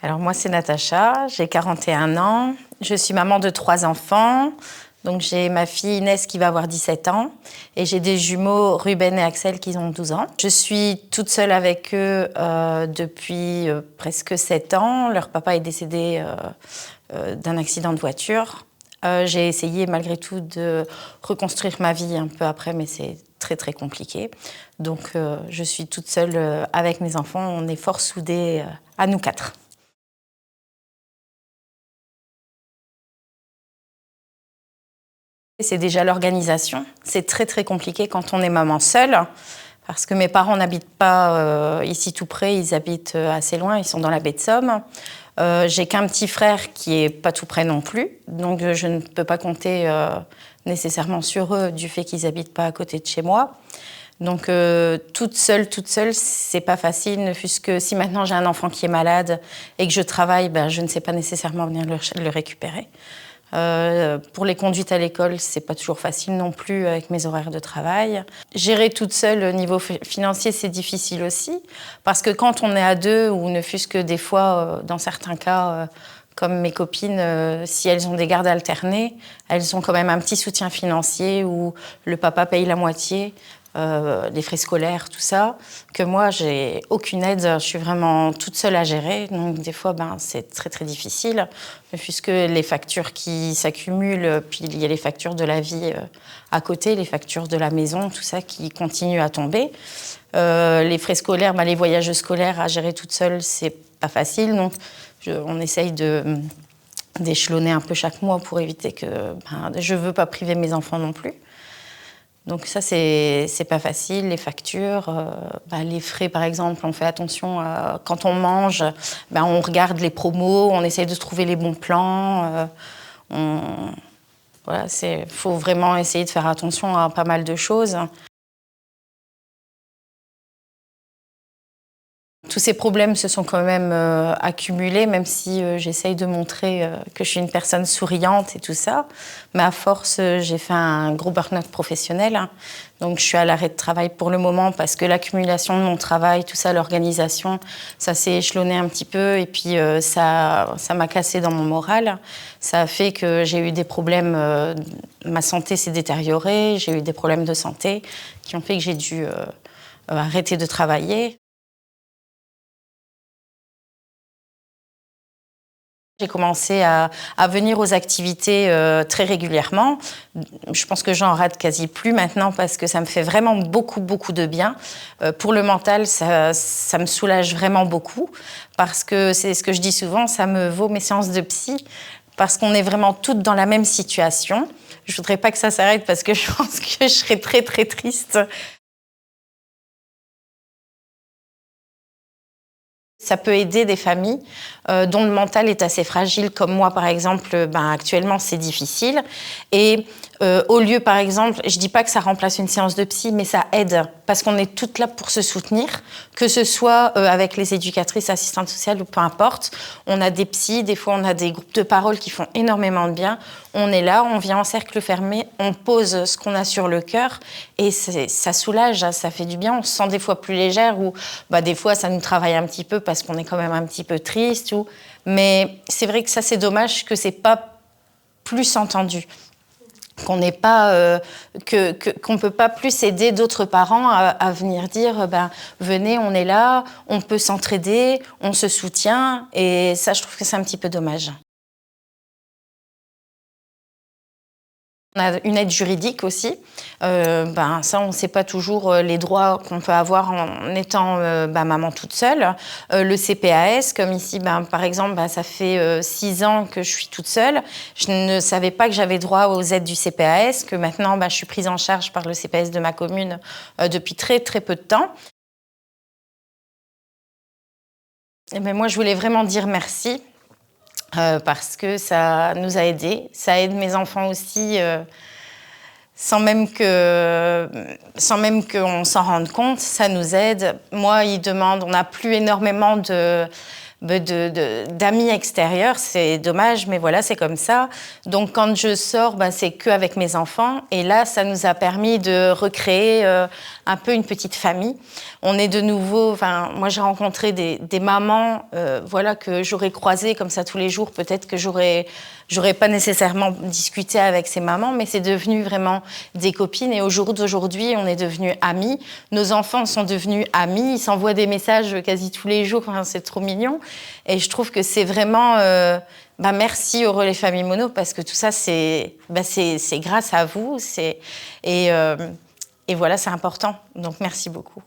Alors moi, c'est Natacha, j'ai 41 ans, je suis maman de 3 enfants. Donc j'ai ma fille Inès qui va avoir 17 ans et j'ai des jumeaux Ruben et Axel qui ont 12 ans. Je suis toute seule avec eux depuis presque 7 ans. Leur papa est décédé d'un accident de voiture. J'ai essayé malgré tout de reconstruire ma vie un peu après, mais c'est très très compliqué. Donc je suis toute seule avec mes enfants, on est fort soudés à nous 4. C'est déjà l'organisation. C'est très très compliqué quand on est maman seule, parce que mes parents n'habitent pas ici tout près, ils habitent assez loin, ils sont dans la baie de Somme. J'ai qu'un petit frère qui est pas tout près non plus, donc je ne peux pas compter nécessairement sur eux du fait qu'ils habitent pas à côté de chez moi. Donc toute seule, c'est pas facile, ne fût-ce que si maintenant j'ai un enfant qui est malade et que je travaille, ben, je ne sais pas nécessairement venir le récupérer. Pour les conduites à l'école, c'est pas toujours facile non plus avec mes horaires de travail. Gérer toute seule au niveau financier, c'est difficile aussi, parce que quand on est à deux, ou ne fût-ce que des fois, dans certains cas, comme mes copines, si elles ont des gardes alternées, elles ont quand même un petit soutien financier où le papa paye la moitié. Les frais scolaires, tout ça, que moi, j'ai aucune aide, je suis vraiment toute seule à gérer, donc des fois, ben, c'est très très difficile, puisque les factures qui s'accumulent, puis il y a les factures de la vie à côté, les factures de la maison, tout ça qui continue à tomber. Les frais scolaires, ben, les voyages scolaires à gérer toute seule, c'est pas facile, donc on essaye d'échelonner un peu chaque mois pour éviter que... Ben, je veux pas priver mes enfants non plus. Donc ça, c'est pas facile, les factures, les frais par exemple, on fait attention quand on mange, on regarde les promos, on essaye de trouver les bons plans. Voilà, faut vraiment essayer de faire attention à pas mal de choses. Tous ces problèmes se sont quand même accumulés, même si j'essaye de montrer que je suis une personne souriante et tout ça. Mais à force, j'ai fait un gros burn-out professionnel. Hein. Donc je suis à l'arrêt de travail pour le moment parce que l'accumulation de mon travail, tout ça, l'organisation, ça s'est échelonné un petit peu. Et puis ça m'a cassé dans mon moral. Ça a fait que j'ai eu des problèmes, ma santé s'est détériorée, j'ai eu des problèmes de santé qui ont fait que j'ai dû arrêter de travailler. J'ai commencé à venir aux activités très régulièrement. Je pense que j'en rate quasi plus maintenant parce que ça me fait vraiment beaucoup, beaucoup de bien. Pour le mental, ça me soulage vraiment beaucoup parce que c'est ce que je dis souvent, ça me vaut mes séances de psy parce qu'on est vraiment toutes dans la même situation. Je voudrais pas que ça s'arrête parce que je pense que je serais très, très triste. Ça peut aider des familles dont le mental est assez fragile, comme moi par exemple, actuellement c'est difficile. Et au lieu par exemple, je dis pas que ça remplace une séance de psy, mais ça aide parce qu'on est toutes là pour se soutenir, que ce soit avec les éducatrices, assistantes sociales ou peu importe. On a des psys, des fois on a des groupes de parole qui font énormément de bien. On est là, on vient en cercle fermé, on pose ce qu'on a sur le cœur et ça soulage, ça fait du bien. On se sent des fois plus légère ou des fois ça nous travaille un petit peu parce qu'on est quand même un petit peu triste. Mais c'est vrai que ça c'est dommage que c'est pas plus entendu. Qu'on n'est pas qu'on peut pas plus aider d'autres parents à venir dire venez, on est là, on peut s'entraider, on se soutient et ça je trouve que c'est un petit peu dommage. On a une aide juridique aussi. Ça, on ne sait pas toujours les droits qu'on peut avoir en étant maman toute seule. Le CPAS, comme ici, par exemple, ça fait 6 ans que je suis toute seule. Je ne savais pas que j'avais droit aux aides du CPAS, que maintenant, je suis prise en charge par le CPAS de ma commune depuis très, très peu de temps. Et moi, je voulais vraiment dire merci. Parce que ça nous a aidés. Ça aide mes enfants aussi, sans même qu'on s'en rende compte. Ça nous aide. Moi, ils demandent, on n'a plus énormément d'amis extérieurs. C'est dommage, mais voilà, c'est comme ça. Donc, quand je sors, c'est qu'avec mes enfants. Et là, ça nous a permis de recréer un peu une petite famille. On est de nouveau... moi, j'ai rencontré des mamans voilà, que j'aurais croisées comme ça tous les jours. Peut-être que j'aurais pas nécessairement discuté avec ces mamans, mais c'est devenu vraiment des copines. Et au jour d'aujourd'hui, on est devenus amis. Nos enfants sont devenus amis. Ils s'envoient des messages quasi tous les jours. C'est trop mignon. Et je trouve que c'est vraiment... merci au Relais Famille Mono, parce que tout ça, c'est grâce à vous. Et voilà, c'est important. Donc, merci beaucoup.